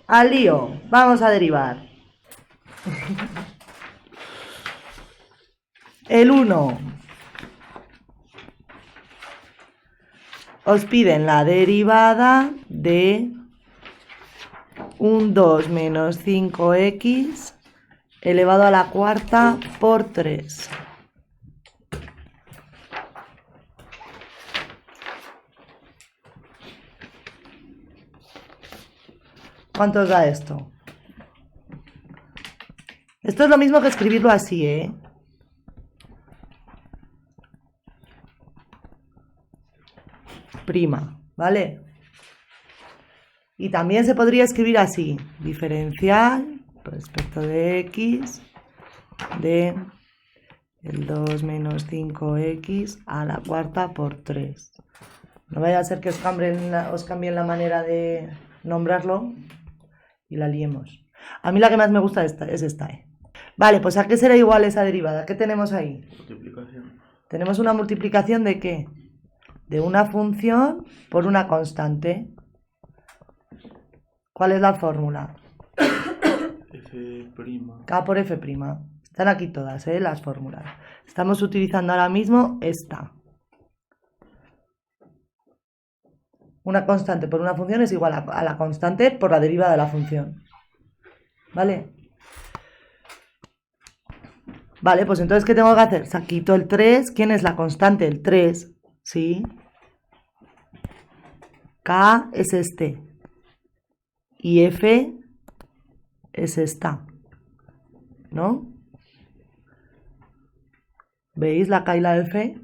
Al lío, vamos a derivar. El 1. Os piden la derivada de un 2 menos 5x elevado a la cuarta por 3. ¿Cuánto os da esto? Esto es lo mismo que escribirlo así, ¿eh? Prima, ¿vale? Y también se podría escribir así, diferencial respecto de x de el 2 menos 5x a la cuarta por 3. No vaya a ser que os cambien la manera de nombrarlo y la liemos. A mí la que más me gusta es esta, ¿eh? Vale, pues ¿a qué será igual esa derivada? ¿Qué tenemos ahí? Multiplicación. Tenemos una multiplicación ¿de qué? De una función por una constante. ¿Cuál es la fórmula? F'. K por F'. Están aquí todas, las fórmulas. Estamos utilizando ahora mismo esta. Una constante por una función es igual a la constante por la derivada de la función. ¿Vale? Vale, pues entonces, ¿qué tengo que hacer? Quito el 3. ¿Quién es la constante? El 3. ¿Sí? K es este. Y F es esta. ¿No? ¿Veis la K y la F?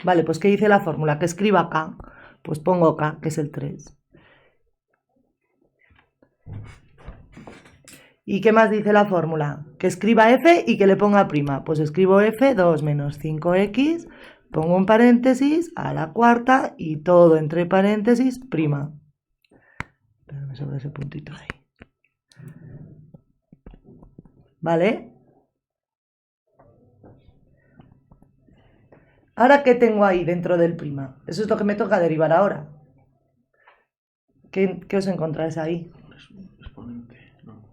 Vale, pues ¿qué dice la fórmula? Que escriba K. Pues pongo K, que es el 3. ¿Y qué más dice la fórmula? Que escriba F y que le ponga prima. Pues escribo F, 2 menos 5x, pongo un paréntesis a la cuarta y todo entre paréntesis prima. Pero me sobra ese puntito ahí. ¿Vale? ¿Ahora qué tengo ahí dentro del prima? Eso es lo que me toca derivar ahora. ¿Qué os encontráis ahí? Exponente. No.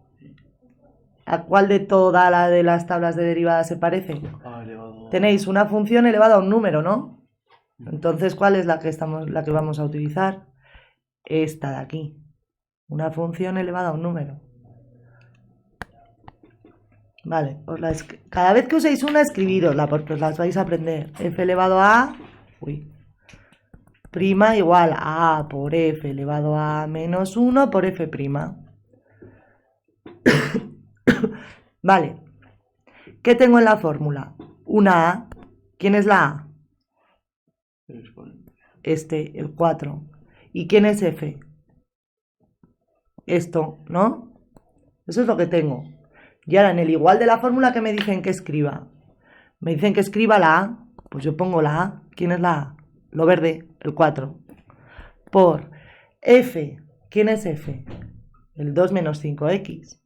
¿A cuál de toda la de las tablas de derivadas se parece? A elevado a... Tenéis una función elevada a un número, ¿no? Entonces, ¿cuál es la que vamos a utilizar? Esta de aquí. Una función elevada a un número. Vale, cada vez que uséis una, escribidosla porque os las vais a aprender. F elevado a... prima igual a A por F elevado a menos 1 por F prima. Vale. ¿Qué tengo en la fórmula? Una A. ¿Quién es la A? El exponente. El 4. ¿Y quién es F? Esto, ¿no? Eso es lo que tengo. Y ahora en el igual de la fórmula que me dicen que escriba. Me dicen que escriba la A. Pues yo pongo la A. ¿Quién es la A? Lo verde, el 4. Por F. ¿Quién es F? El 2 menos 5x.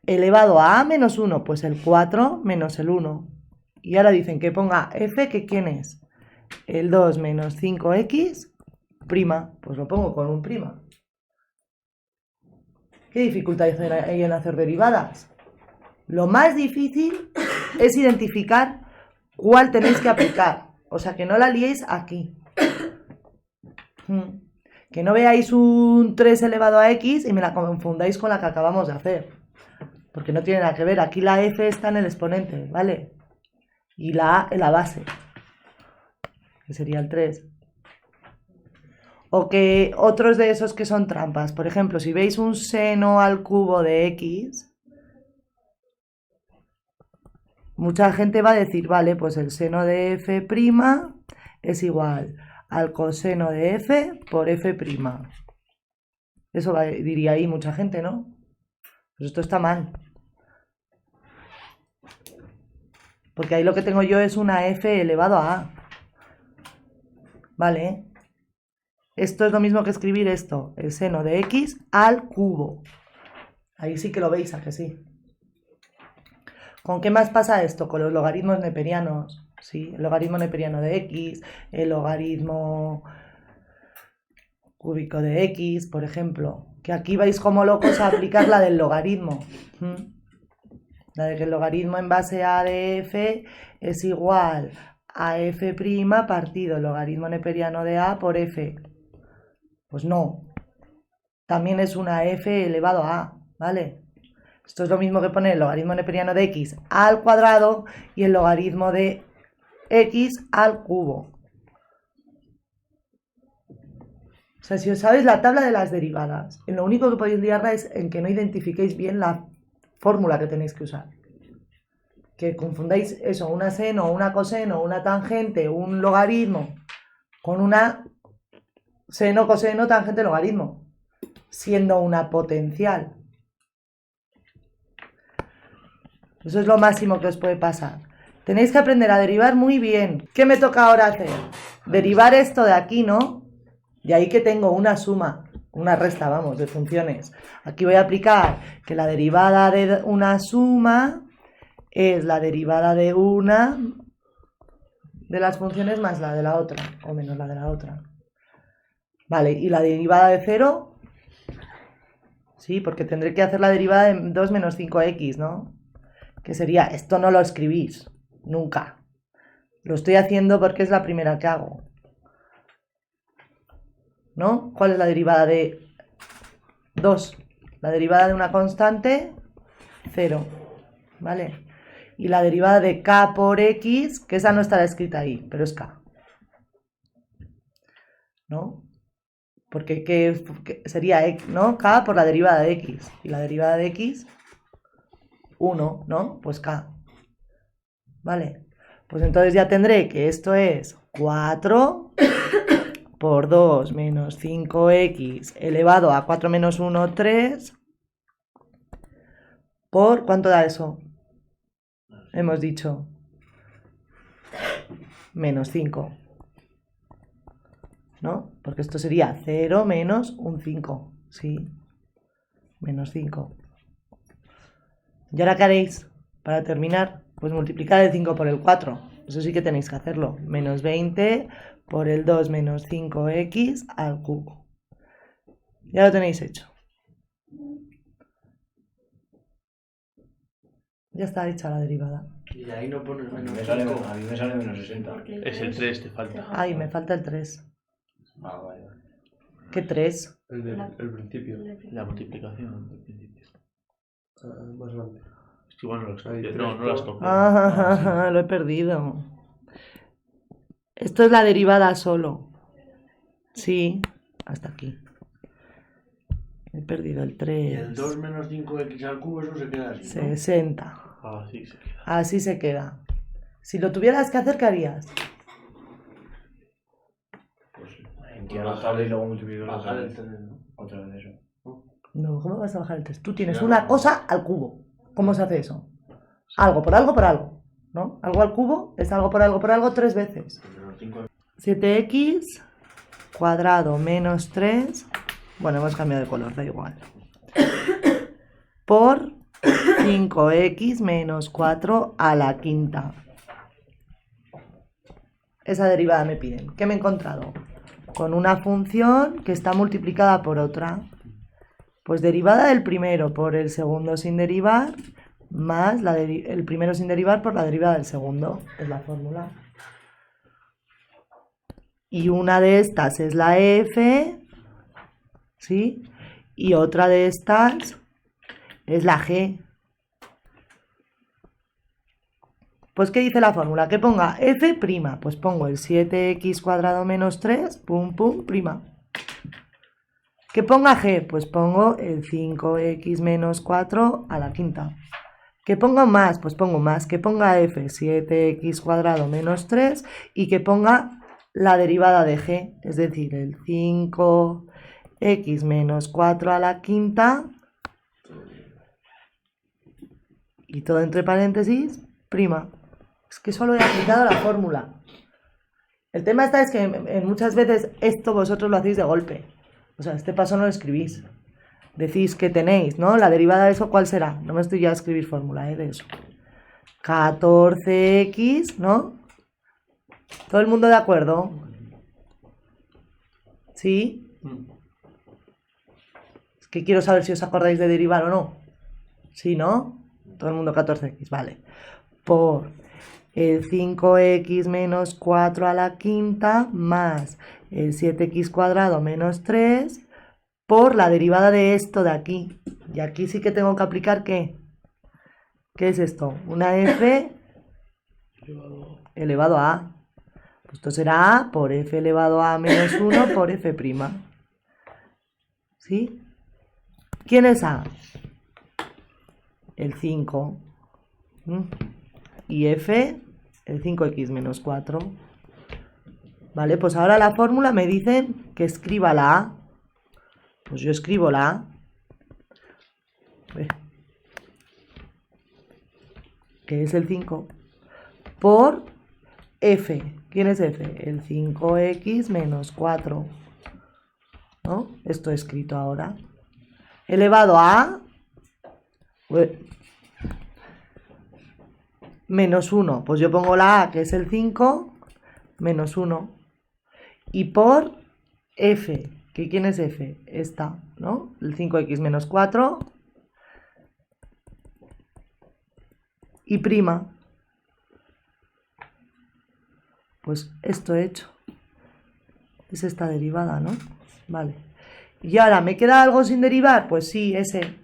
Elevado a A menos 1, pues el 4 menos el 1. Y ahora dicen que ponga F, que ¿quién es? El 2 menos 5x prima. Pues lo pongo con un prima. ¿Qué dificultad hay en hacer derivadas? Lo más difícil es identificar cuál tenéis que aplicar. O sea, que no la liéis aquí. Que no veáis un 3 elevado a x y me la confundáis con la que acabamos de hacer. Porque no tiene nada que ver. Aquí la f está en el exponente, ¿vale? Y la a en la base, que sería el 3. O que otros de esos que son trampas. Por ejemplo, si veis un seno al cubo de x, mucha gente va a decir, vale, pues el seno de f' es igual al coseno de f por f'. Eso diría ahí mucha gente, ¿no? Pues esto está mal. Porque ahí lo que tengo yo es una f elevado a a. ¿Vale? Esto es lo mismo que escribir esto, el seno de x al cubo. Ahí sí que lo veis, ¿a que sí? ¿Con qué más pasa esto? Con los logaritmos neperianos. ¿Sí? El logaritmo neperiano de x, el logaritmo cúbico de x, por ejemplo. Que aquí vais como locos a aplicar la del logaritmo. La de que el logaritmo en base a de f es igual a f' partido el logaritmo neperiano de a por f. Pues no. También es una f elevado a a, ¿vale? Esto es lo mismo que poner el logaritmo neperiano de x al cuadrado y el logaritmo de x al cubo. O sea, si os sabéis la tabla de las derivadas, en lo único que podéis liarla es en que no identifiquéis bien la fórmula que tenéis que usar. Que confundáis eso, una seno, una coseno, una tangente, un logaritmo, con una seno, coseno, tangente, logaritmo, siendo una potencial. Eso es lo máximo que os puede pasar. Tenéis que aprender a derivar muy bien. ¿Qué me toca ahora hacer? Derivar esto de aquí, ¿no? De ahí que tengo una suma, una resta, vamos, de funciones. Aquí voy a aplicar que la derivada de una suma es la derivada de una de las funciones más la de la otra, o menos la de la otra. Vale, ¿y la derivada de 0? Sí, porque tendré que hacer la derivada de 2 menos 5x, ¿no? Que sería, esto no lo escribís, nunca. Lo estoy haciendo porque es la primera que hago. ¿No? ¿Cuál es la derivada de 2? La derivada de una constante, 0. ¿Vale? Y la derivada de k por x, que esa no estará escrita ahí, pero es k. ¿No? Porque ¿qué sería x, ¿no? K por la derivada de x. Y la derivada de x, 1, ¿no? Pues k. ¿Vale? Pues entonces ya tendré que esto es 4 por 2 menos 5x elevado a 4 menos 1, 3, por, ¿cuánto da eso? Hemos dicho, menos 5, ¿no? Porque esto sería 0 menos un 5, ¿sí? Menos 5. ¿Y ahora qué haréis? Para terminar, pues multiplicar el 5 por el 4. Eso sí que tenéis que hacerlo. Menos 20 por el 2 menos 5x al cubo. Ya lo tenéis hecho. Ya está hecha la derivada. Y de ahí no pones A mí menos me sale, 5. a mí me sale menos 60. Es el 3, te falta. Ay, me falta el 3. Ah, vale, vale. ¿Qué 3? El principio. La multiplicación del principio. Más grande. Es que igual no lo estoy Ahí, haciendo. No, no tres las por- toco. Ah, lo he perdido. Esto es la derivada solo. Sí, hasta aquí. He perdido el Y el 3. 2 menos 5x al cubo, eso se queda así, ¿no? 60. Ah, sí, se queda. Así se queda. Si lo tuvieras que hacer, ¿qué harías? Pues entiendo la tabla y luego multiplico la Bajar otra el vez. 3, ¿no? Otra vez eso. No, ¿cómo vas a bajar el 3? Tú tienes Claro. una cosa al cubo. ¿Cómo se hace eso? Algo por algo por algo, ¿no? Algo al cubo es algo por algo 3 veces. Menos 5. 7x cuadrado menos 3. Bueno, hemos cambiado de color, da igual. Por 5x menos 4 a la quinta. Esa derivada me piden. ¿Qué me he encontrado? Con una función que está multiplicada por otra. Pues derivada del primero por el segundo sin derivar, más el primero sin derivar por la derivada del segundo. Es la fórmula. Y una de estas es la f, ¿sí? Y otra de estas es la g. Pues, ¿qué dice la fórmula? Que ponga f', pues pongo el 7x cuadrado menos 3, pum, pum, prima. Que ponga g, pues pongo el 5x menos 4 a la quinta. Que ponga más, pues pongo más. Que ponga f, 7x cuadrado menos 3, y que ponga la derivada de g, es decir, el 5x menos 4 a la quinta, y todo entre paréntesis, prima. Es que solo he aplicado la fórmula. El tema está es que muchas veces esto vosotros lo hacéis de golpe. O sea, este paso no lo escribís. Decís que tenéis, ¿no? La derivada de eso, ¿cuál será? No me estoy ya a escribir fórmula, de eso. 14x, ¿no? ¿Todo el mundo de acuerdo? ¿Sí? Es que quiero saber si os acordáis de derivar o no. ¿Sí, no? Todo el mundo 14x, vale. Por el 5x menos 4 a la quinta más el 7x cuadrado menos 3 por la derivada de esto de aquí. Y aquí sí que tengo que aplicar ¿qué? ¿Qué es esto? Una f elevado a a. Pues esto será a por f elevado a menos 1 por f'. ¿Sí? ¿Quién es a? El 5. Y f, el 5x menos 4. Vale, pues ahora la fórmula me dicen que escriba la a. Pues yo escribo la a. Que es el 5. Por f. ¿Quién es f? El 5x menos 4. ¿No? Esto he escrito ahora. Elevado a menos 1. Pues yo pongo la a, que es el 5, menos 1. Y por f, que ¿quién es f? Esta, ¿no? El 5x menos 4. Y prima. Pues esto he hecho. Es esta derivada, ¿no? Vale. Y ahora, ¿me queda algo sin derivar? Pues sí, ese.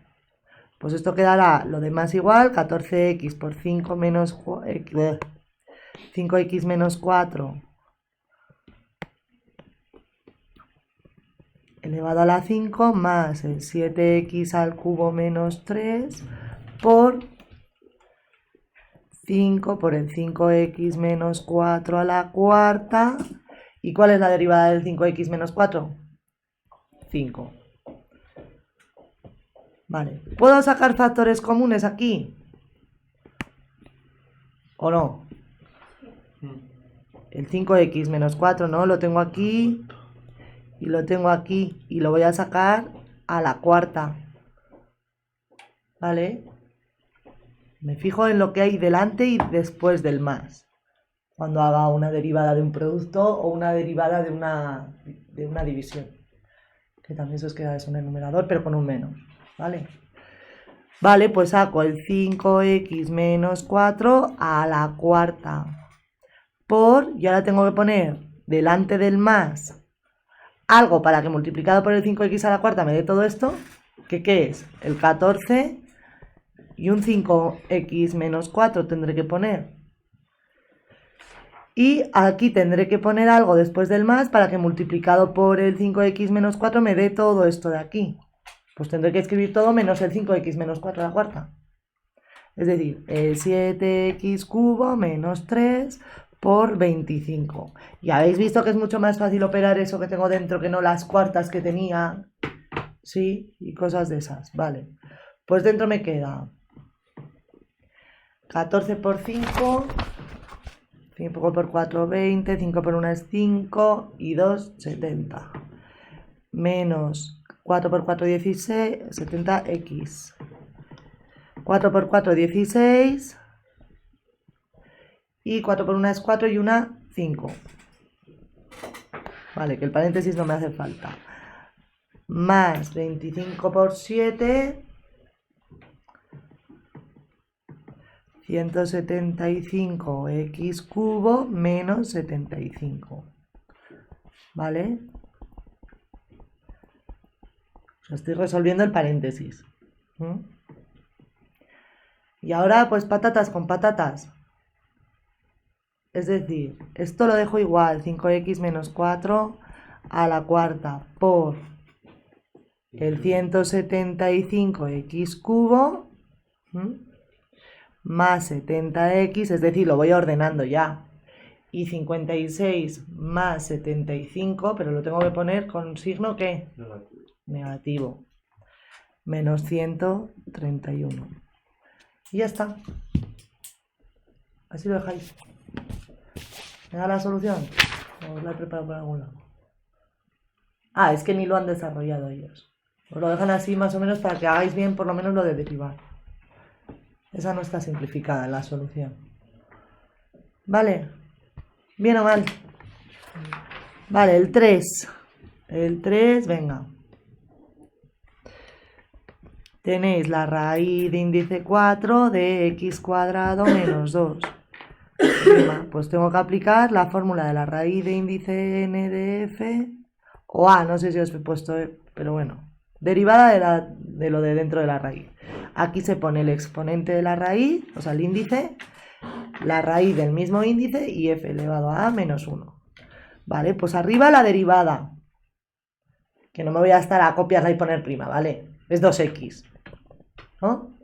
Pues esto quedará lo demás igual, 14x por 5 menos 5x menos 4 elevado a la 5 más el 7x al cubo menos 3 por 5 por el 5x menos 4 a la cuarta. ¿Y cuál es la derivada del 5x menos 4? 5. Vale. ¿Puedo sacar factores comunes aquí? ¿O no? El 5x menos 4, ¿no? Lo tengo aquí y lo tengo aquí y lo voy a sacar a la cuarta. ¿Vale? Me fijo en lo que hay delante y después del más. Cuando haga una derivada de un producto o una derivada de una división. Que también se os queda eso en el numerador, pero con un menos. ¿Vale? Vale, pues saco el 5x menos 4 a la cuarta. Y ahora tengo que poner delante del más algo para que multiplicado por el 5x a la cuarta me dé todo esto. ¿Qué es? El 14 y un 5x menos 4 tendré que poner. Y aquí tendré que poner algo después del más para que multiplicado por el 5x menos 4 me dé todo esto de aquí. Pues tendré que escribir todo menos el 5x menos 4 a la cuarta. Es decir, el 7x cubo menos 3 por 25. Y habéis visto que es mucho más fácil operar eso que tengo dentro que no las cuartas que tenía. ¿Sí? Y cosas de esas. Vale. Pues dentro me queda 14 por 5. 5 por 4, 20. 5 por 1 es 5. Y 2, 70. Menos 4 por 4, 16, 70x. 4 por 4, 16. Y 4 por 1 es 4 y 1, 5. Vale, que el paréntesis no me hace falta. Más 25 por 7. 175x cubo menos 75. ¿Vale? Estoy resolviendo el paréntesis. Y ahora, pues patatas con patatas. Es decir, esto lo dejo igual, 5x menos 4 a la cuarta por el 175x cubo más 70x, es decir, lo voy ordenando ya. Y 56 más 75, pero lo tengo que poner con signo ¿qué? Negativo. Menos 131. Y ya está. Así lo dejáis. ¿Me da la solución? ¿O la he preparado por algún lado? Ah, es que ni lo han desarrollado ellos. Os lo dejan así más o menos para que hagáis bien por lo menos lo de derivar. Esa no está simplificada en la solución. ¿Vale? ¿Bien o mal? Vale, el 3. el 3, venga. Tenéis la raíz de índice 4 de x cuadrado menos 2. Prima. Pues tengo que aplicar la fórmula de la raíz de índice n de f, o a, no sé si os he puesto, pero bueno, derivada de lo de dentro de la raíz. Aquí se pone el exponente de la raíz, o sea, el índice, la raíz del mismo índice y f elevado a menos 1. Vale, pues arriba la derivada, que no me voy a estar a copiarla y poner prima, ¿vale? Es 2x, ¿no?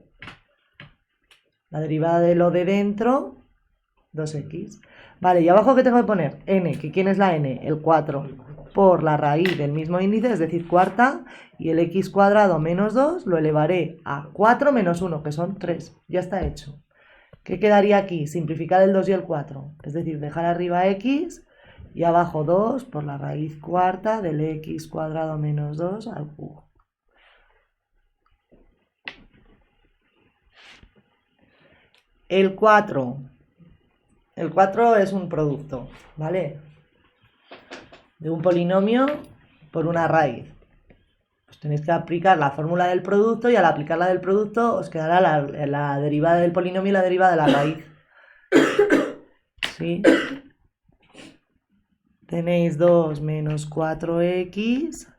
La derivada de lo de dentro, 2x. Vale, y abajo, ¿qué tengo que poner? N, que ¿quién es la n? El 4, por la raíz del mismo índice, es decir, cuarta, y el x cuadrado menos 2 lo elevaré a 4 menos 1, que son 3. Ya está hecho. ¿Qué quedaría aquí? Simplificar el 2 y el 4, es decir, dejar arriba x y abajo 2 por la raíz cuarta del x cuadrado menos 2 al cubo. El 4 es un producto, ¿vale? De un polinomio por una raíz. Pues tenéis que aplicar la fórmula del producto y al aplicarla del producto os quedará la derivada del polinomio y la derivada de la raíz. ¿Sí? Tenéis 2 menos 4x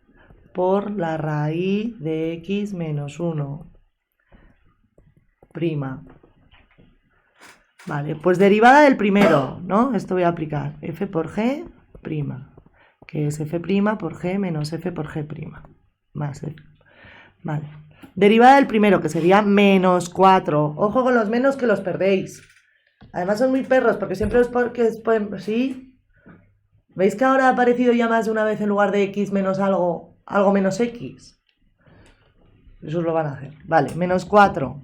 por la raíz de x menos 1. Prima. Vale, pues derivada del primero, ¿no? Esto voy a aplicar f por g prima, que es f' por g menos f por g', más f. Vale. Derivada del primero, que sería menos 4. Ojo con los menos, que los perdéis. Además son muy perros, porque siempre os ponen... ¿Sí? ¿Veis que ahora ha aparecido ya más de una vez en lugar de x menos algo, algo menos x? Eso lo van a hacer. Vale, menos 4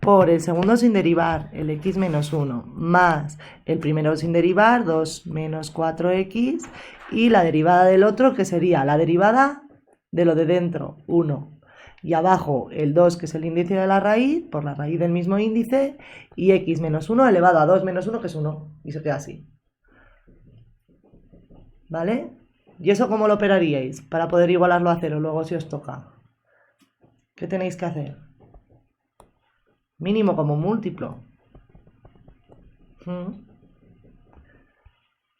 por el segundo sin derivar, el x menos 1, más el primero sin derivar, 2 menos 4x, y la derivada del otro, que sería la derivada de lo de dentro, 1. Y abajo el 2, que es el índice de la raíz, por la raíz del mismo índice, y x menos 1 elevado a 2 menos 1, que es 1. Y se queda así. ¿Vale? ¿Y eso cómo lo operaríais? Para poder igualarlo a 0 luego si os toca. ¿Qué tenéis que hacer? Mínimo como múltiplo.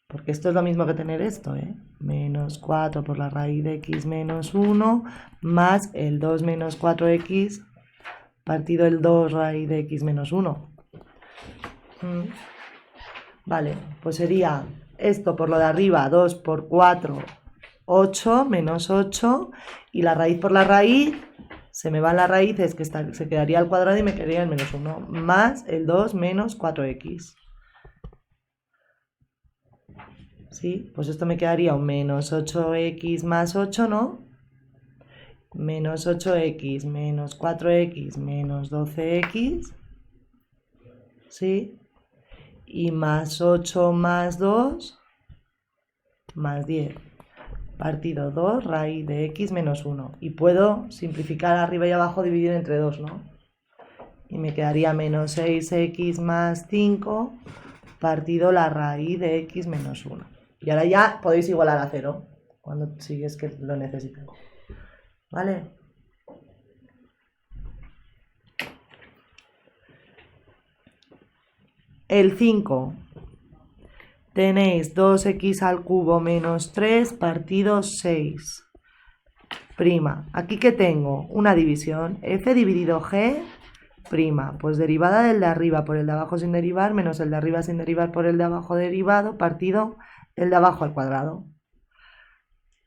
Porque esto es lo mismo que tener esto, ¿eh? Menos 4 por la raíz de x menos 1 más el 2 menos 4x partido el 2 raíz de x menos 1. Vale, pues sería esto por lo de arriba, 2 por 4, 8, menos 8, y la raíz por la raíz, se me van las raíces, que se quedaría al cuadrado y me quedaría el menos 1, más el 2 menos 4x. ¿Sí? Pues esto me quedaría un menos 8x más 8, ¿no? Menos 8x menos 4x menos 12x. ¿Sí? Y más 8 más 2 más 10. Partido 2 raíz de x menos 1. Y puedo simplificar arriba y abajo, dividir entre 2, ¿no? Y me quedaría menos 6x más 5 partido la raíz de x menos 1. Y ahora ya podéis igualar a 0 cuando si es que lo necesitáis. ¿Vale? El 5. Tenéis 2x al cubo menos 3 partido 6. Prima. Aquí que tengo una división. F dividido G prima. Pues derivada del de arriba por el de abajo sin derivar menos el de arriba sin derivar por el de abajo derivado partido el de abajo al cuadrado.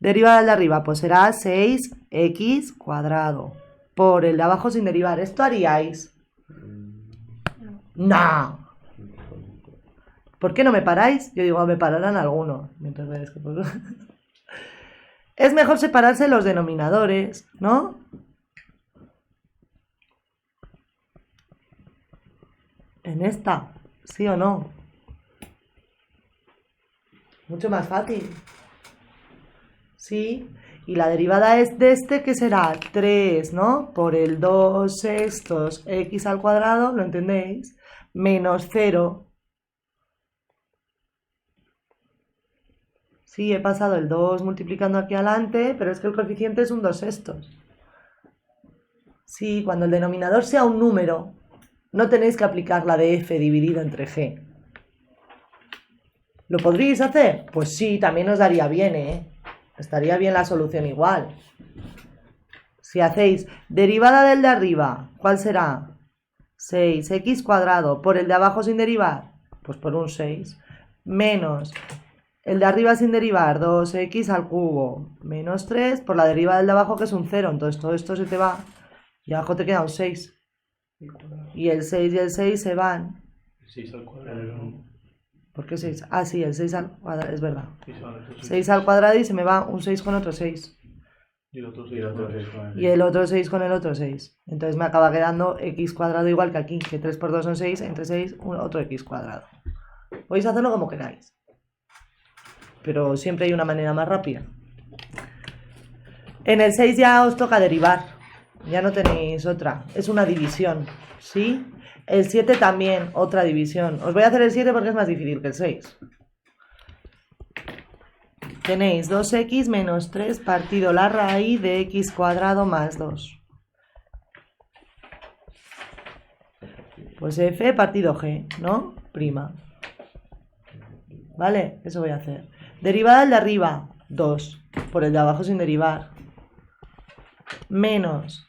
Derivada del de arriba pues será 6x cuadrado por el de abajo sin derivar. ¿Esto haríais? No. ¿Por qué no me paráis? Yo digo, me pararán algunos. Mientras veis que pues... Es mejor separarse los denominadores, ¿no? En esta, ¿sí o no? Mucho más fácil. Sí. Y la derivada es de este, que será 3, ¿no? Por el 2 sextos x al cuadrado, ¿lo entendéis? Menos 0. Sí, he pasado el 2 multiplicando aquí adelante, pero es que el coeficiente es un 2/6. Sí, cuando el denominador sea un número, no tenéis que aplicar la de f dividido entre g. ¿Lo podríais hacer? Pues sí, también os daría bien, ¿eh? Estaría bien la solución igual. Si hacéis derivada del de arriba, ¿cuál será? 6x cuadrado por el de abajo sin derivar, pues por un 6, menos el de arriba sin derivar, 2x al cubo, menos 3 por la derivada del de abajo que es un 0, entonces todo esto se te va y abajo te queda un 6. Y el 6 y el 6 se van. 6 al cuadrado. ¿Por qué 6? Ah, sí, el 6 al cuadrado, es verdad. 6 6 al cuadrado y se me va un 6 con otro 6. Y el otro Y el otro 6 Y el otro 6 con el otro 6. Entonces me acaba quedando x cuadrado igual que aquí, que 3 por 2 son 6, entre 6 otro x cuadrado. Podéis hacerlo como queráis. Pero siempre hay una manera más rápida. En el 6 ya os toca derivar. Ya no tenéis otra. Es una división. ¿Sí? El 7 también, otra división. Os voy a hacer el 7 porque es más difícil que el 6. Tenéis 2x menos 3 partido la raíz de x cuadrado más 2. Pues f partido g, ¿no? Prima. ¿Vale? Eso voy a hacer. Derivada del de arriba, 2. Por el de abajo sin derivar. Menos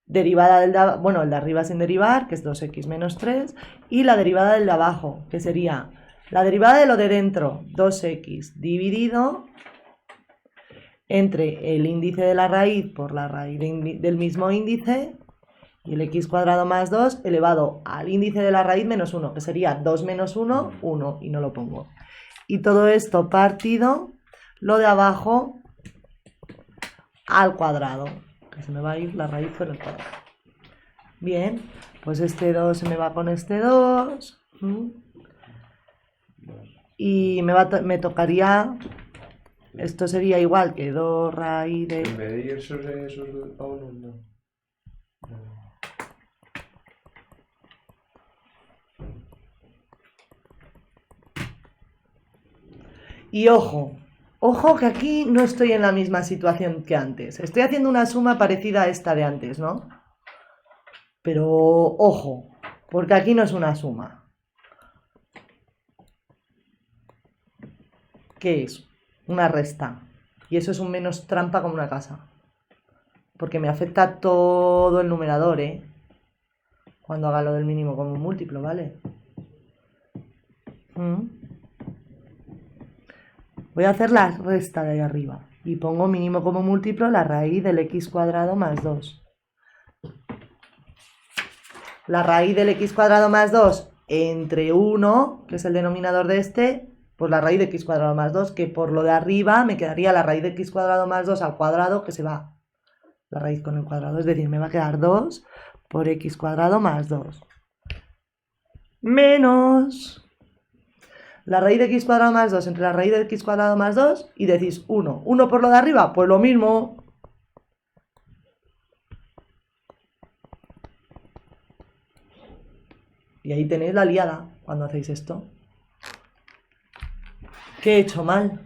derivada del de, bueno, el de arriba sin derivar, que es 2x menos 3. Y la derivada del de abajo, que sería la derivada de lo de dentro, 2x dividido entre el índice de la raíz por la raíz del mismo índice y el x cuadrado más 2 elevado al índice de la raíz menos 1, que sería 2 menos 1, 1, y no lo pongo. Y todo esto partido lo de abajo al cuadrado, que se me va a ir la raíz por el cuadrado. Bien, pues este 2 se me va con este 2. Y me tocaría, esto sería igual que 2 raíz de... En vez de ir esos a uno, no. Y ojo, ojo que aquí no estoy en la misma situación que antes. Estoy haciendo una suma parecida a esta de antes, ¿no? Pero ojo, porque aquí no es una suma. ¿Qué es? Una resta. Y eso es un menos trampa como una casa. Porque me afecta todo el numerador, ¿eh? Cuando haga lo del mínimo como un múltiplo, ¿vale? Voy a hacer la resta de ahí arriba. Y pongo mínimo como múltiplo la raíz del x cuadrado más 2. La raíz del x cuadrado más 2 entre 1, que es el denominador de este, pues la raíz de x cuadrado más 2, que por lo de arriba me quedaría la raíz de x cuadrado más 2 al cuadrado, que se va la raíz con el cuadrado. Es decir, me va a quedar 2 por x cuadrado más 2. Menos la raíz de x cuadrado más 2 entre la raíz de x cuadrado más 2 y decís 1. ¿1 por lo de arriba? Pues lo mismo. Y ahí tenéis la liada cuando hacéis esto. ¿Qué he hecho mal?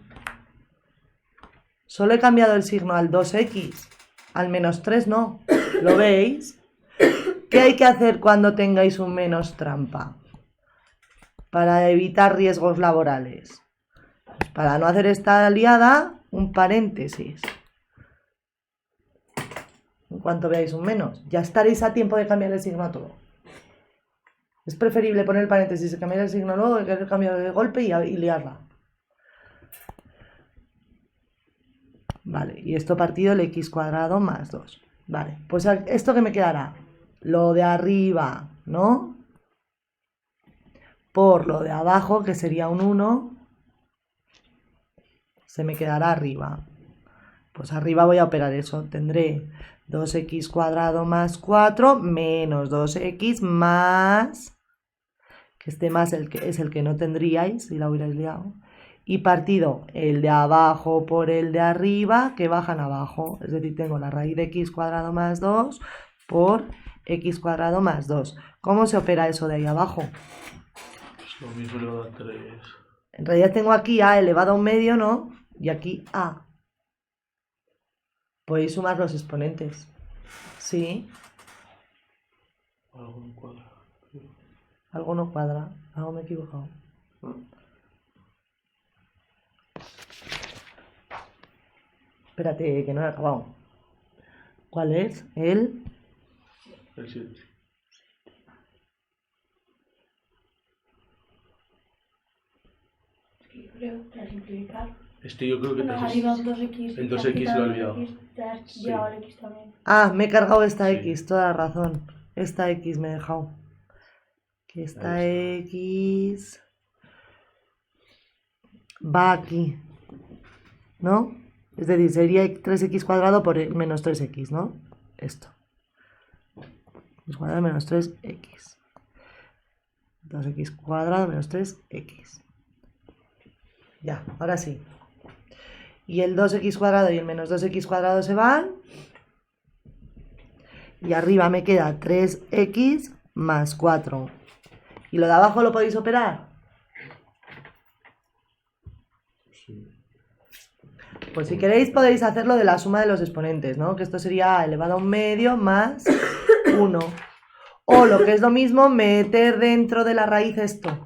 Solo he cambiado el signo al 2x. Al menos 3 no. ¿Lo veis? ¿Qué hay que hacer cuando tengáis un menos trampa? Para evitar riesgos laborales. Para no hacer esta liada, un paréntesis. En cuanto veáis un menos, ya estaréis a tiempo de cambiar el signo a todo. Es preferible poner el paréntesis y cambiar el signo luego que querer cambiar de golpe y liarla. Vale, y esto partido el x cuadrado más 2. Vale, pues esto que me quedará, lo de arriba, ¿no? Por lo de abajo, que sería un 1, se me quedará arriba. Pues arriba voy a operar eso. Tendré 2x cuadrado más 4 menos 2x más, que este más es el que no tendríais si la hubierais liado, y partido el de abajo por el de arriba, que bajan abajo. Es decir, tengo la raíz de x cuadrado más 2 por x cuadrado más 2. ¿Cómo se opera eso de ahí abajo? Lo mismo elevado a 3. En realidad tengo aquí a elevado a un medio, ¿no? Y aquí a. Podéis sumar los exponentes. Sí, Algo no cuadra. algo no cuadra, algo me he equivocado. Espérate, que no he acabado. ¿Cuál es? El El 7. Yo creo, para simplificar. Este yo creo que Bueno, te arriba has... un 2x. el y 2x aquí lo he también olvidado. X, te has Sí. llevado el x también. Ah, me he cargado esta Sí. X, toda la razón. Esta X me he dejado. Que esta Ahí X va aquí, ¿no? Es decir, sería 3x cuadrado por menos 3x, ¿no? Esto. X cuadrado menos 3x. 2x cuadrado menos 3x. Ya, ahora sí. Y el 2x cuadrado y el menos 2x cuadrado se van. Y arriba me queda 3x más 4. ¿Y lo de abajo lo podéis operar? Sí. Pues si queréis podéis hacerlo de la suma de los exponentes, ¿no? Que esto sería elevado a un medio más 1. O lo que es lo mismo, meter dentro de la raíz esto.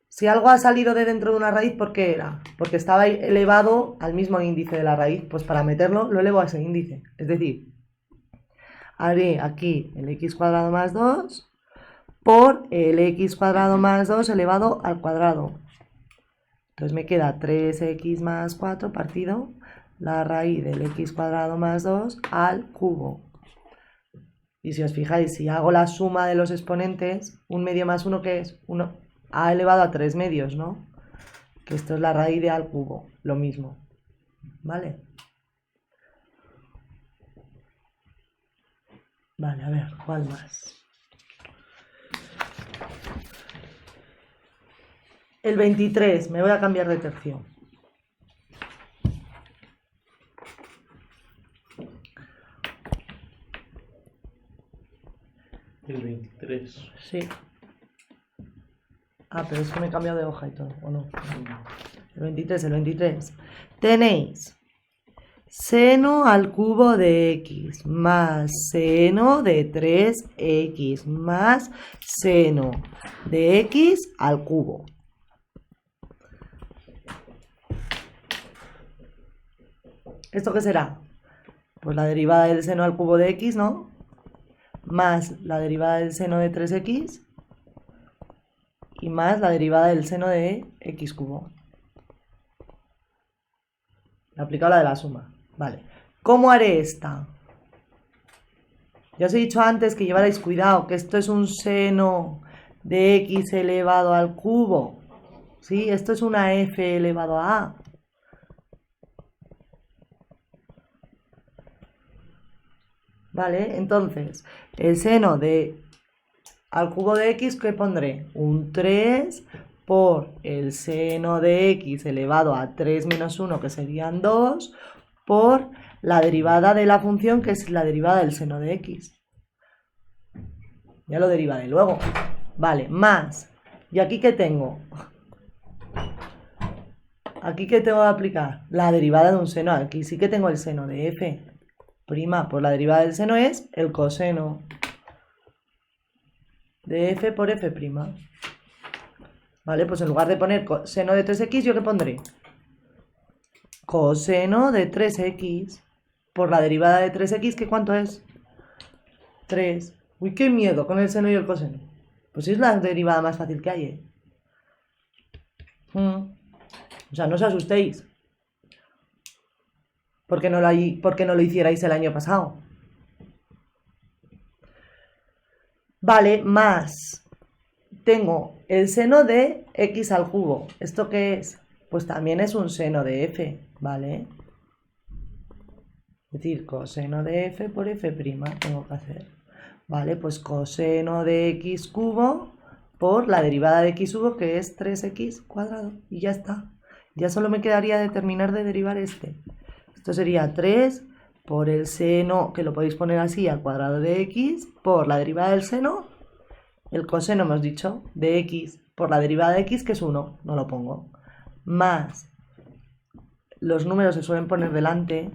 Si algo ha salido de dentro de una raíz, ¿por qué era? Porque estaba elevado al mismo índice de la raíz. Pues para meterlo lo elevo a ese índice. Es decir, haré aquí el x cuadrado más 2 por el x cuadrado más 2 elevado al cuadrado. Entonces me queda 3x más 4 partido la raíz del x cuadrado más 2 al cubo. Y si os fijáis, si hago la suma de los exponentes, un medio más 1, ¿qué es? 1 a elevado a 3 medios, ¿no? Que esto es la raíz de a al cubo, lo mismo. ¿Vale? Vale, a ver, ¿cuál más? El 23, me voy a cambiar de tercio. El 23. Sí. Ah, pero es que me he cambiado de hoja y todo, ¿o no? El 23. Tenéis seno al cubo de x más seno de 3x más seno de x al cubo. ¿Esto qué será? Pues la derivada del seno al cubo de x, ¿no? Más la derivada del seno de 3x y más la derivada del seno de x cubo. He aplicado la de la suma. Vale. ¿Cómo haré esta? Ya os he dicho antes que llevarais cuidado, que esto es un seno de x elevado al cubo. ¿Sí? Esto es una f elevado a a. ¿Vale? Entonces, el seno de al cubo de x, ¿qué pondré? Un 3 por el seno de x elevado a 3 menos 1, que serían 2, por la derivada de la función, que es la derivada del seno de x. Ya lo derivaré luego. Vale, más. ¿Y aquí qué tengo? ¿Aquí qué tengo que aplicar? La derivada de un seno. Aquí sí que tengo el seno de f'. Pues la derivada del seno es el coseno de f por f'. Vale, pues en lugar de poner seno de 3x, ¿yo qué pondré? Coseno de 3x por la derivada de 3x, ¿que cuánto es? 3. Uy, qué miedo con el seno y el coseno. Pues es la derivada más fácil que hay, ¿eh? O sea, no os asustéis. ¿Por qué no lo hicierais el año pasado? Vale, más. Tengo el seno de x al cubo. ¿Esto qué es? Pues también es un seno de f, ¿vale? Es decir, coseno de f por f' tengo que hacer. Vale, pues coseno de x cubo por la derivada de x cubo, que es 3x cuadrado. Y ya está. Ya solo me quedaría de terminar de derivar este. Esto sería 3 por el seno, que lo podéis poner así, al cuadrado de x, por la derivada del seno, el coseno hemos dicho, de x por la derivada de x, que es 1, no lo pongo, más los números se suelen poner delante.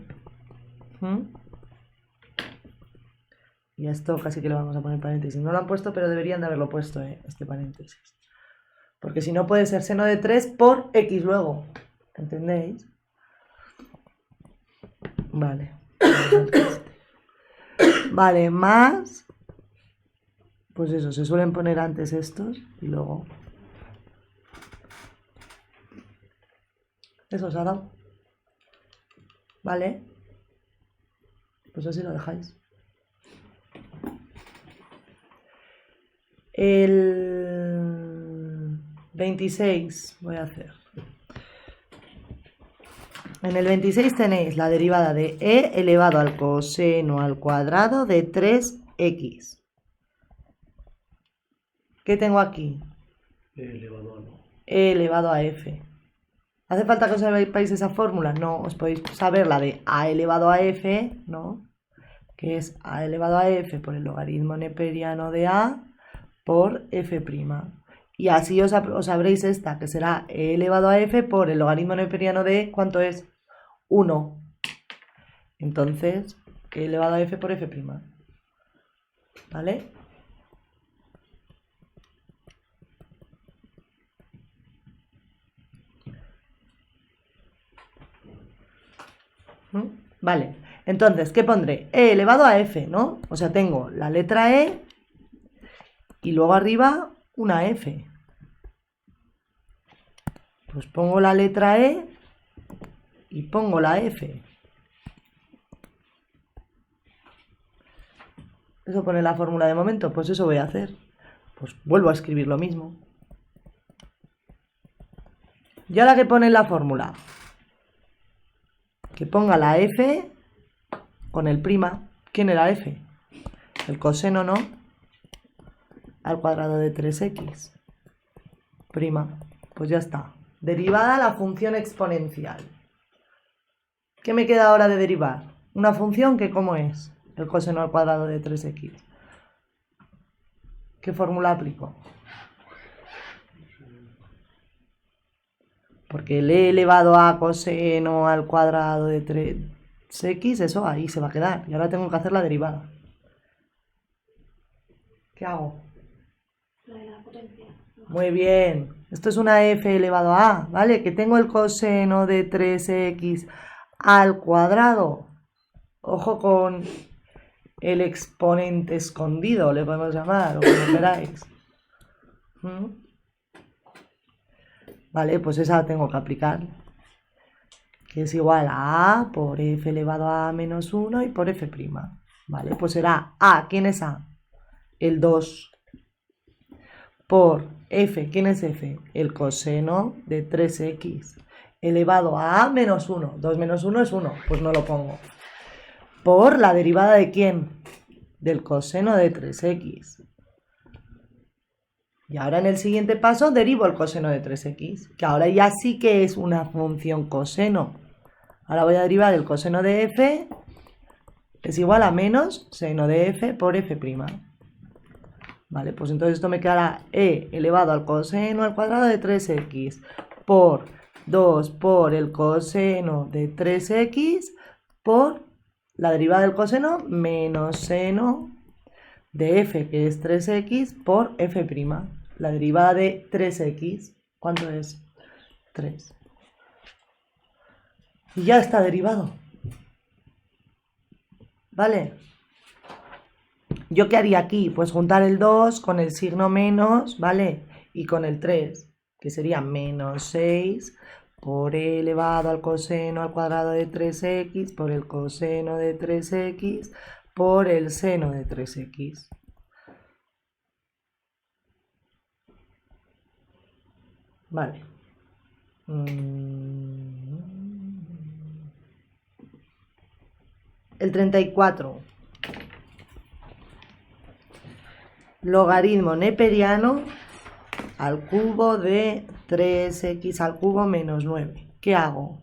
Y a esto casi que le vamos a poner paréntesis. No lo han puesto, pero deberían de haberlo puesto, este paréntesis. Porque si no puede ser seno de 3 por x luego. ¿Entendéis? Vale. Vale, más... Pues eso, se suelen poner antes estos y luego... Eso os ha dado. Vale. Pues así lo dejáis. El 26 voy a hacer. En el 26 tenéis la derivada de e elevado al coseno al cuadrado de 3x. ¿Qué tengo aquí? Elevado a no. E elevado a f. ¿Hace falta que os sepáis esa fórmula? No, os podéis saber la de a elevado a f, ¿no? Que es a elevado a f por el logaritmo neperiano de a por f'. Y así os sabréis esta, que será e elevado a f por el logaritmo neperiano de, ¿cuánto es? 1. Entonces, e elevado a f por f'. ¿Vale? Vale, entonces, ¿qué pondré? E elevado a f, ¿no? O sea, tengo la letra e y luego arriba una f. Pues pongo la letra e y pongo la f. ¿Eso pone la fórmula de momento? Pues eso voy a hacer. Pues vuelvo a escribir lo mismo. Y ahora que pone la fórmula, que ponga la f con el prima. ¿Quién era f? El coseno, ¿no? Al cuadrado de 3x. Prima. Pues ya está. Derivada la función exponencial. ¿Qué me queda ahora de derivar? Una función que, ¿cómo es? El coseno al cuadrado de 3x. ¿Qué fórmula aplico? Porque el e elevado a coseno al cuadrado de 3x, eso ahí se va a quedar. Y ahora tengo que hacer la derivada. ¿Qué hago? La de la potencia. Muy bien. Esto es una f elevado a a, ¿vale? Que tengo el coseno de 3x al cuadrado. Ojo con el exponente escondido, le podemos llamar, o como queráis. Vale, pues esa la tengo que aplicar. Que es igual a a por f elevado a menos 1 y por f'. Vale, pues será a. ¿Quién es a? El 2. Por f. ¿Quién es f? El coseno de 3x. Elevado a menos 1. 2 menos 1 es 1. Pues no lo pongo. Por la derivada de ¿quién? Del coseno de 3x. Y ahora en el siguiente paso derivo el coseno de 3x, que ahora ya sí que es una función coseno. Ahora voy a derivar el coseno de f, es igual a menos seno de f por f'. Vale, pues entonces esto me quedará e elevado al coseno al cuadrado de 3x por 2 por el coseno de 3x por la derivada del coseno menos seno de f, que es 3x, por f'. La derivada de 3x, ¿cuánto es? 3. Y ya está derivado. ¿Vale? ¿Yo qué haría aquí? Pues juntar el 2 con el signo menos, ¿vale? Y con el 3, que sería menos 6 por e elevado al coseno al cuadrado de 3x por el coseno de 3x por el seno de 3x. Vale. El 34. Logaritmo neperiano al cubo de 3x al cubo menos 9. ¿Qué hago?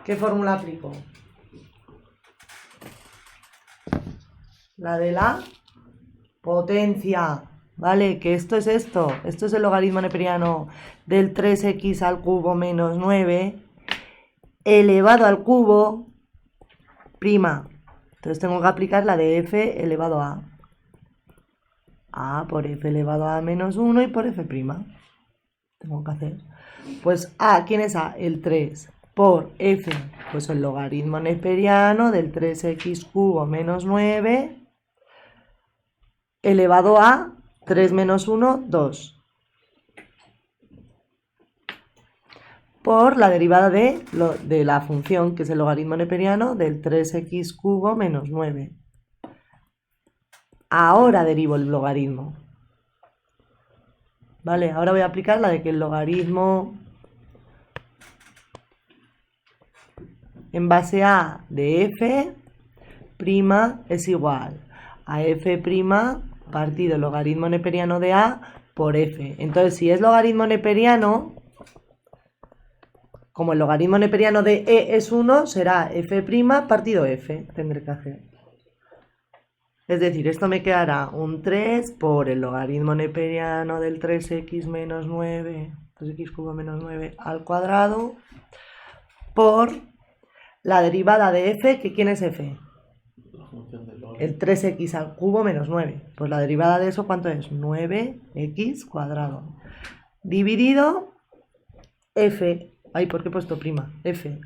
¿Qué fórmula aplico? La de la potencia. ¿vale? Que esto es esto. Esto es el logaritmo neperiano del 3x al cubo menos 9 elevado al cubo prima. Entonces tengo que aplicar la de f elevado a. A por f elevado a menos 1 y por f prima. Tengo que hacer. Pues a, ¿quién es a? El 3 por f, pues el logaritmo neperiano del 3x cubo menos 9 elevado a 3 menos 1, 2. Por la derivada de la función, que es el logaritmo neperiano del 3x cubo menos 9. Ahora derivo el logaritmo. Vale, ahora voy a aplicar la de que el logaritmo en base a de f' es igual a f' partido el logaritmo neperiano de a por f. Entonces, si es logaritmo neperiano, como el logaritmo neperiano de e es 1, será f' partido f. Tendré que hacer. Es decir, esto me quedará un 3 por el logaritmo neperiano del 3x menos 9, 3x cubo menos 9 al cuadrado, por la derivada de f, que ¿quién es f? La función del log. El 3x al cubo menos 9. Pues la derivada de eso, ¿cuánto es? 9x cuadrado. Dividido f. Ay, ¿por qué he puesto prima? F.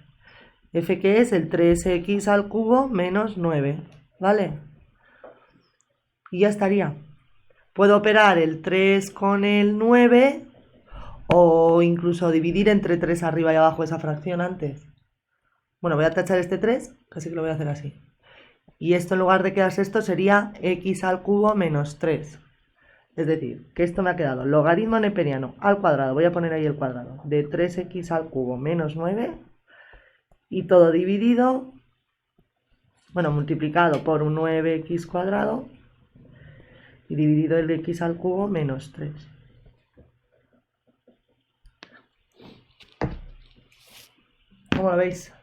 F que es el 3x al cubo menos 9. ¿Vale? Y ya estaría. Puedo operar el 3 con el 9 o incluso dividir entre 3 arriba y abajo esa fracción antes. Bueno, voy a tachar este 3, casi que lo voy a hacer así. Y esto en lugar de quedarse esto sería x al cubo menos 3. Es decir, que esto me ha quedado logaritmo neperiano al cuadrado, voy a poner ahí el cuadrado, de 3x al cubo menos 9 y todo dividido, bueno, multiplicado por un 9x cuadrado y dividido el x al cubo menos 3. ¿Cómo lo veis?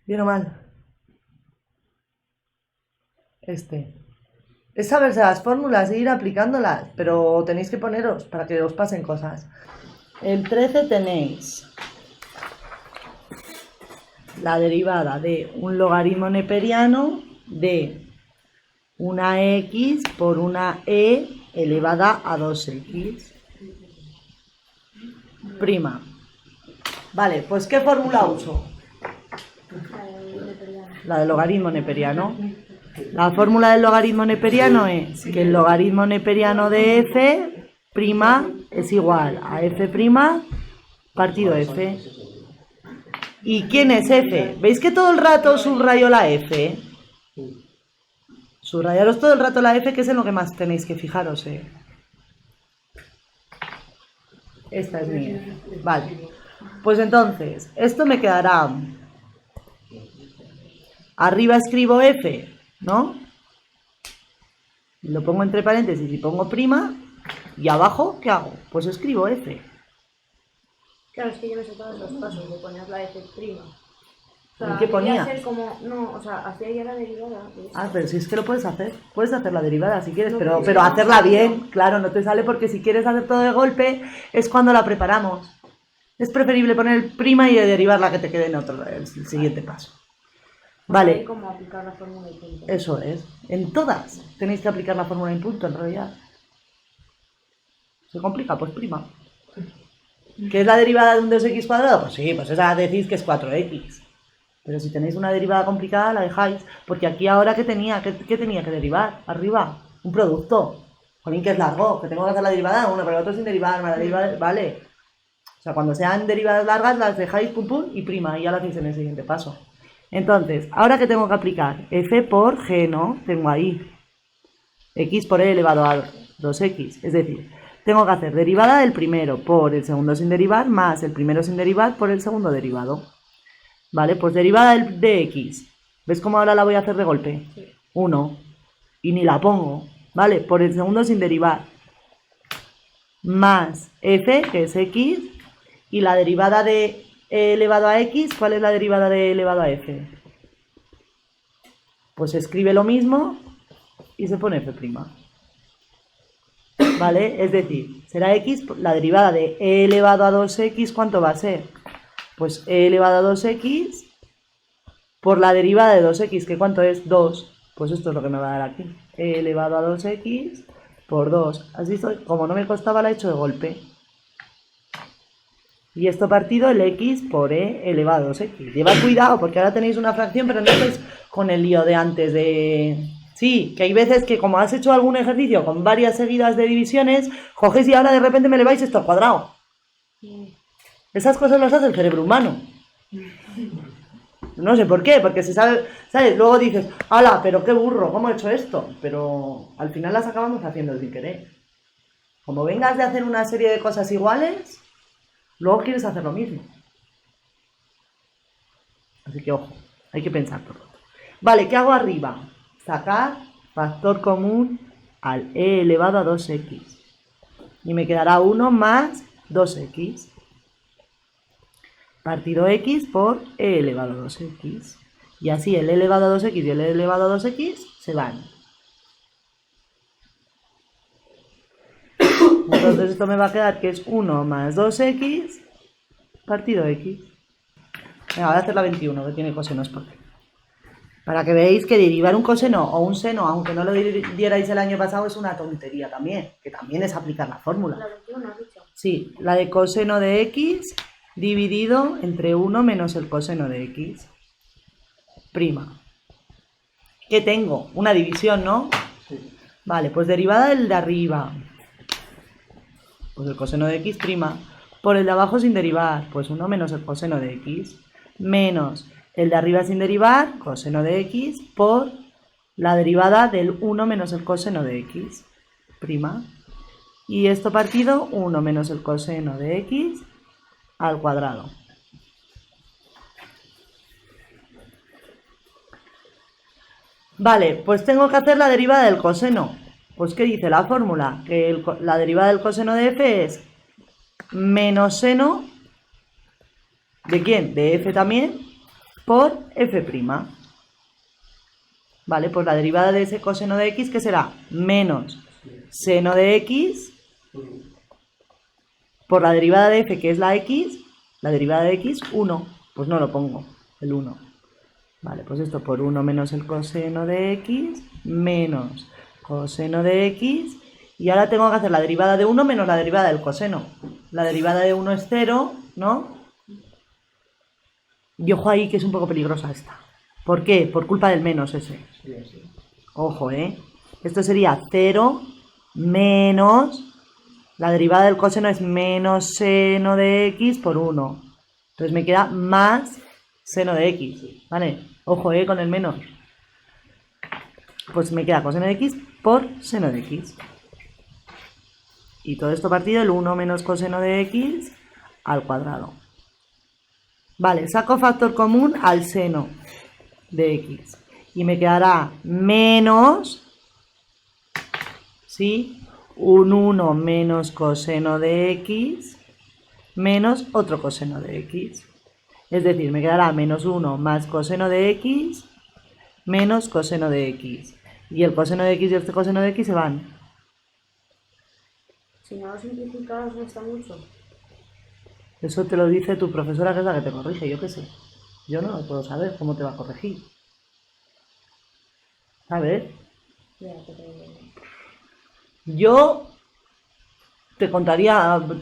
¿Bien o mal? Es saberse las fórmulas e ir aplicándolas, pero tenéis que poneros para que os pasen cosas. El 13 tenéis la derivada de un logaritmo neperiano de una x por una e elevada a 2x prima. Vale, pues ¿qué fórmula uso? La del logaritmo neperiano. La fórmula del logaritmo neperiano es que el logaritmo neperiano de f' es igual a f' partido f. ¿Y quién es f? ¿Veis que todo el rato subrayo la f? Subrayaros todo el rato la f, que es en lo que más tenéis que fijaros. Esta es mía. Vale. Pues entonces, esto me quedará... Arriba escribo f, ¿no? Lo pongo entre paréntesis y pongo prima. Y abajo, ¿qué hago? Pues escribo f. Claro, es que yo me he saltado los pasos de poner la f prima. O sea, ¿Y qué ponías? hacer como, no, o sea, hacía ya la derivada. Ah, pero si es que lo puedes hacer. Puedes hacer la derivada si quieres, No, pero pero no hacerla sale. bien. Claro, no te sale porque si quieres hacer todo de golpe es cuando la preparamos. Es preferible poner prima y derivar la que te quede en otro, el siguiente paso. Vale. Hay como aplicar la fórmula y punto. Eso es. En todas tenéis que aplicar la fórmula en punto, en realidad. ¿Se complica? Pues prima. ¿Qué es la derivada de un 2x cuadrado? Pues sí, pues esa decís que es 4x. Pero si tenéis una derivada complicada, la dejáis. Porque aquí ahora, ¿qué tenía? ¿Qué tenía que derivar? Arriba, un producto. Jolín, que es largo, que tengo que hacer la derivada de uno, pero el otro sin derivar, la derivada, vale. O sea, cuando sean derivadas largas, las dejáis pum pum y prima, y ya lo hacéis en el siguiente paso. Entonces, ¿ahora qué tengo que aplicar? F por g, ¿no? Tengo ahí x por e elevado a 2x. Es decir, tengo que hacer derivada del primero por el segundo sin derivar más el primero sin derivar por el segundo derivado. Vale, pues derivada de x. ¿Ves cómo ahora la voy a hacer de golpe? 1. Y ni la pongo. Vale, por el segundo sin derivar. Más f, que es x. Y la derivada de e elevado a x, ¿cuál es la derivada de e elevado a f? Pues se escribe lo mismo y se pone f'. ¿Vale? Es decir, será x, la derivada de e elevado a 2x, ¿cuánto va a ser? Pues e elevado a 2x por la derivada de 2x, que ¿cuánto es? 2. Pues esto es lo que me va a dar aquí. E elevado a 2x por 2. ¿Has visto? Como no me costaba, la he hecho de golpe. Y esto partido el x por e elevado a 2x. Llevad cuidado porque ahora tenéis una fracción, pero no estáis con el lío de antes de... Sí, que hay veces que como has hecho algún ejercicio con varias seguidas de divisiones, cogéis y ahora de repente me eleváis esto al cuadrado. Esas cosas las hace el cerebro humano. No sé por qué, porque se sabe, ¿sabes? Luego dices, ¡hala, pero qué burro! ¿Cómo he hecho esto? Pero al final las acabamos haciendo sin querer. Como vengas de hacer una serie de cosas iguales, luego quieres hacer lo mismo. Así que ojo, hay que pensar todo. Vale, ¿qué hago arriba? Sacar factor común al e elevado a 2x. Y me quedará 1 más 2x. Partido x por e elevado a 2x. Y así el e elevado a 2x y el e elevado a 2x se van. Entonces esto me va a quedar que es 1 más 2x partido x. Venga, voy a hacer la 21, que tiene cosenos por aquí. Para que veáis que derivar un coseno o un seno, aunque no lo dierais el año pasado, es una tontería también, que también es aplicar la fórmula. La 21 has dicho. Sí, la de coseno de x dividido entre 1 menos el coseno de x. Prima. ¿Qué tengo? Una división, ¿no? Sí. Vale, pues derivada del de arriba. Pues el coseno de x prima. Por el de abajo sin derivar, pues 1 menos el coseno de x. Menos el de arriba sin derivar, coseno de x, por la derivada del 1 menos el coseno de x. Prima. Y esto partido 1 menos el coseno de x al cuadrado. Vale, pues tengo que hacer la derivada del coseno. Pues ¿qué dice la fórmula? Que la derivada del coseno de f es menos seno ¿de quién? De f también por f'. Vale, pues la derivada de ese coseno de x, ¿qué será? Menos seno de x por la derivada de f, que es la x, la derivada de x, 1. Pues no lo pongo, el 1. Vale, pues esto por 1 menos el coseno de x, menos coseno de x, y ahora tengo que hacer la derivada de 1 menos la derivada del coseno. La derivada de 1 es 0, ¿no? Y ojo ahí que es un poco peligrosa esta. ¿Por qué? Por culpa del menos ese. Sí, sí. Ojo, ¿eh? Esto sería 0 menos... La derivada del coseno es menos seno de x por 1. Entonces me queda más seno de x. ¿Vale? Ojo, con el menos. Pues me queda coseno de x por seno de x. Y todo esto partido el 1 menos coseno de x al cuadrado. Vale, saco factor común al seno de x. Y me quedará menos, ¿sí? Un 1 menos coseno de x menos otro coseno de x. Es decir, me quedará menos 1 más coseno de x menos coseno de x. Y el coseno de x y este coseno de x se van. Si no lo simplificas, no está mucho. Eso te lo dice tu profesora, que es la que te corrige, yo qué sé. Yo no lo puedo saber cómo te va a corregir. ¿Sabes? Ya, pero... Yo te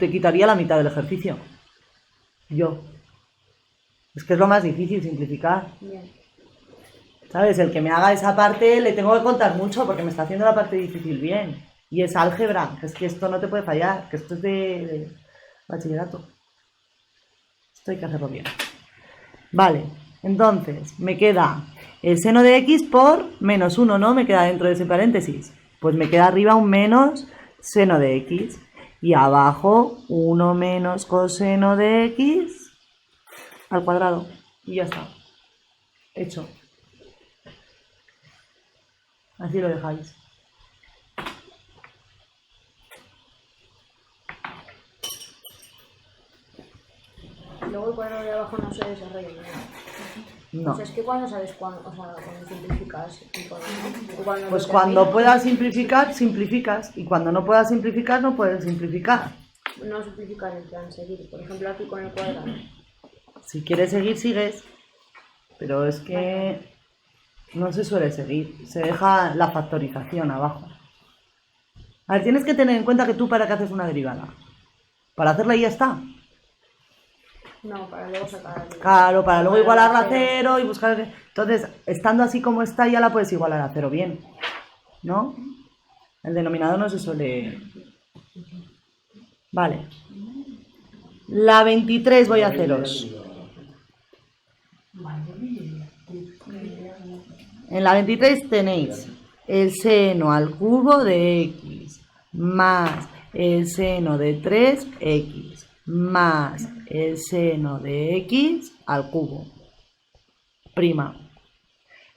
quitaría la mitad del ejercicio. Yo. Es que es lo más difícil, simplificar. Bien. ¿Sabes? El que me haga esa parte le tengo que contar mucho porque me está haciendo la parte difícil bien. Y es álgebra, que es que esto no te puede fallar, que esto es de bachillerato. Esto hay que hacerlo bien. Vale, entonces me queda el seno de x por menos 1, ¿no? Me queda dentro de ese paréntesis. Pues me queda arriba un menos seno de x. Y abajo 1 menos coseno de x al cuadrado. Y ya está. Hecho. Así lo dejáis. Luego el cuadrado de abajo no se desarrolla. ¿No? No. O sea, es que cuando sabes cuándo, o sea, cuando simplificas y cuando no. O cuando Pues no cuando terminas, puedas simplificar, simplificas. Y cuando no puedas simplificar, no puedes simplificar. no simplificar en plan seguir. Por ejemplo, aquí con el cuadrado. Si quieres seguir, sigues. Pero es que no se suele seguir. Se deja la factorización abajo. A ver, tienes que tener en cuenta que tú para qué haces una derivada. Para hacerla y ya está. No, para luego sacar. Claro, para luego igualarla a cero. cero y buscar... Entonces, estando así como está, ya la puedes igualar a cero bien. ¿No? El denominador no se suele... Vale. La 23 voy a haceros. En la 23 tenéis el seno al cubo de x más el seno de 3x más el seno de x al cubo. Prima.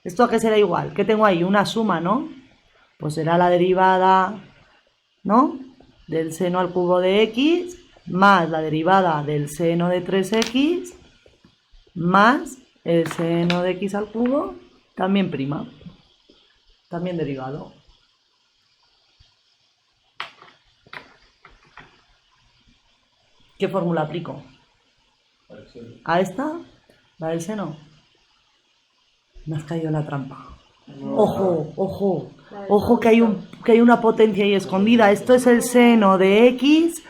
¿Esto a qué será igual? ¿Qué tengo ahí? Una suma, ¿no? Pues será la derivada, ¿no? Del seno al cubo de x más la derivada del seno de 3x más el seno de x al cubo, también prima, también derivado. ¿Qué fórmula aplico? ¿A esta? ¿La del seno? Me has caído en la trampa. Ojo, ojo, ojo que hay una potencia ahí escondida. Esto es el seno de x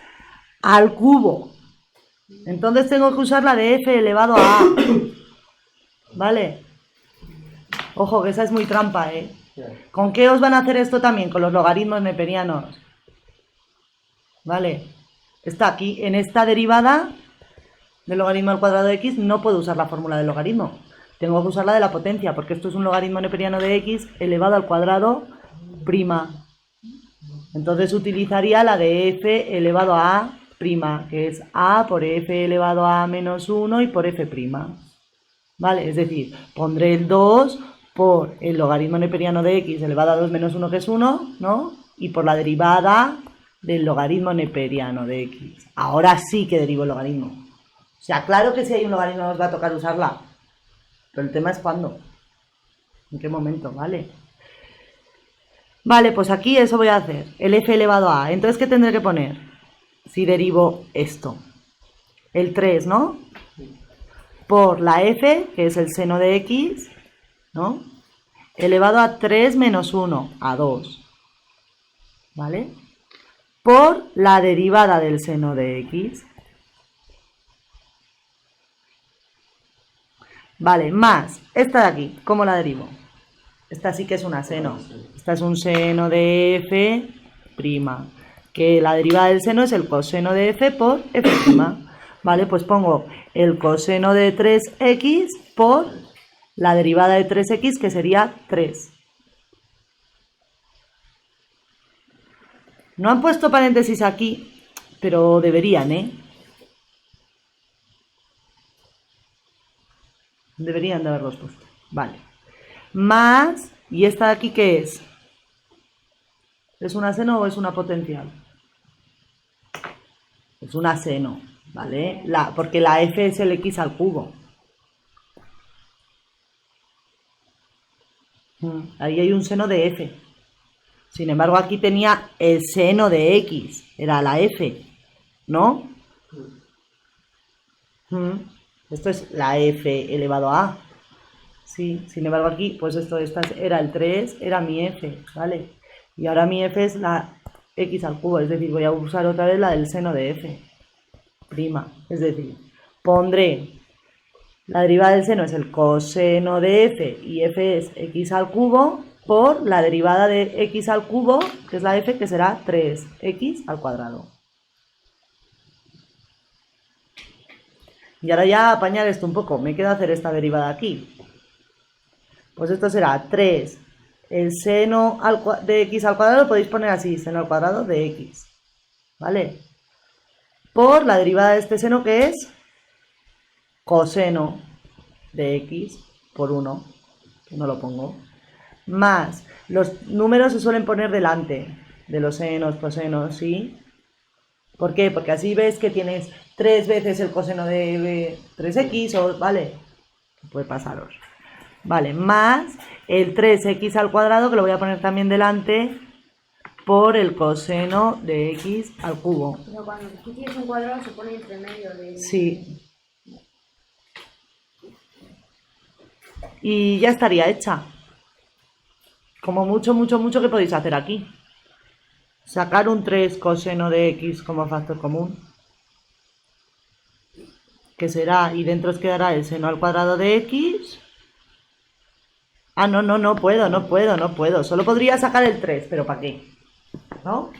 al cubo. Entonces tengo que usar la de f elevado a a. ¿Vale? Ojo, que esa es muy trampa, ¿eh? ¿Con qué os van a hacer esto también? Con los logaritmos neperianos. ¿Vale? Está aquí, en esta derivada del logaritmo al cuadrado de x, no puedo usar la fórmula del logaritmo. Tengo que usar la de la potencia, porque esto es un logaritmo neperiano de x elevado al cuadrado prima. Entonces utilizaría la de f elevado a a prima, que es a por f elevado a menos 1 y por f prima. ¿Vale? Es decir, pondré el 2 por el logaritmo neperiano de x elevado a 2 menos 1, que es 1, ¿no? Y por la derivada del logaritmo neperiano de x. Ahora sí que derivo el logaritmo. O sea, claro que si hay un logaritmo nos va a tocar usarla. Pero el tema es cuándo. ¿En qué momento? ¿Vale? Vale, pues aquí eso voy a hacer. El f elevado a. Entonces, ¿qué tendré que poner? Si derivo esto. El 3, ¿no? Por la f, que es el seno de x, ¿no? Elevado a 3 menos 1, a 2. ¿Vale? Por la derivada del seno de x. Vale, más esta de aquí, ¿cómo la derivo? Esta sí que es una seno. Esta es un seno de f prima. Que la derivada del seno es el coseno de f por f prima. Vale, pues pongo el coseno de 3x por la derivada de 3x, que sería 3. No han puesto paréntesis aquí, pero deberían, ¿eh? Deberían de haberlos puesto. Vale. Más, ¿y esta de aquí qué es? ¿Es una seno o es una potencial? Es una seno, ¿vale? Porque la f es el x al cubo. Ahí hay un seno de f. Sin embargo, aquí tenía el seno de x. Era la f, ¿no? Esto es la f elevado a a. Sí, sin embargo aquí, pues esta era el 3, era mi f, ¿vale? Y ahora mi f es la x al cubo, es decir, voy a usar otra vez la del seno de f, prima. Es decir, pondré la derivada del seno es el coseno de f y f es x al cubo por la derivada de x al cubo, que es la f, que será 3x al cuadrado. Y ahora ya apañar esto un poco, me queda hacer esta derivada aquí. Pues esto será 3, el seno de x al cuadrado lo podéis poner así, seno al cuadrado de x, ¿vale? Por la derivada de este seno, que es coseno de x por 1, que no lo pongo, más los números se suelen poner delante de los senos, cosenos, ¿sí? ¿Por qué? Porque así ves que tienes 3 veces el coseno de 3x, o, ¿vale? puede pasaros. Vale, más el 3x al cuadrado, que lo voy a poner también delante, por el coseno de x al cubo. O sea, cuando tú tienes un cuadrado se pone entre medio de... Sí. Y ya estaría hecha. Como mucho, mucho, mucho que podéis hacer aquí. Sacar un 3 coseno de x como factor común. Que será, y dentro os quedará el seno al cuadrado de x. Ah, no puedo. Solo podría sacar el 3, pero ¿para qué? ¿No?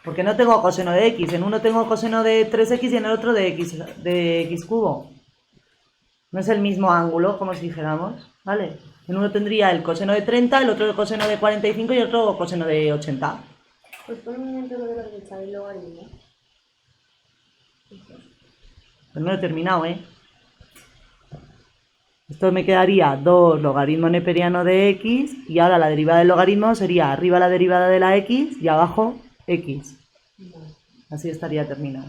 Porque no tengo coseno de x. En uno tengo coseno de 3x y en el otro de x cubo. No es el mismo ángulo, como si dijéramos, ¿vale? En uno tendría el coseno de 30, el otro el coseno de 45 y otro coseno de 80. Pues pon un ejemplo de la derecha y logaritmo. Pues no lo he terminado, ¿eh? Esto me quedaría 2 logaritmo neperiano de x y ahora la derivada del logaritmo sería arriba la derivada de la x y abajo x. Así estaría terminado.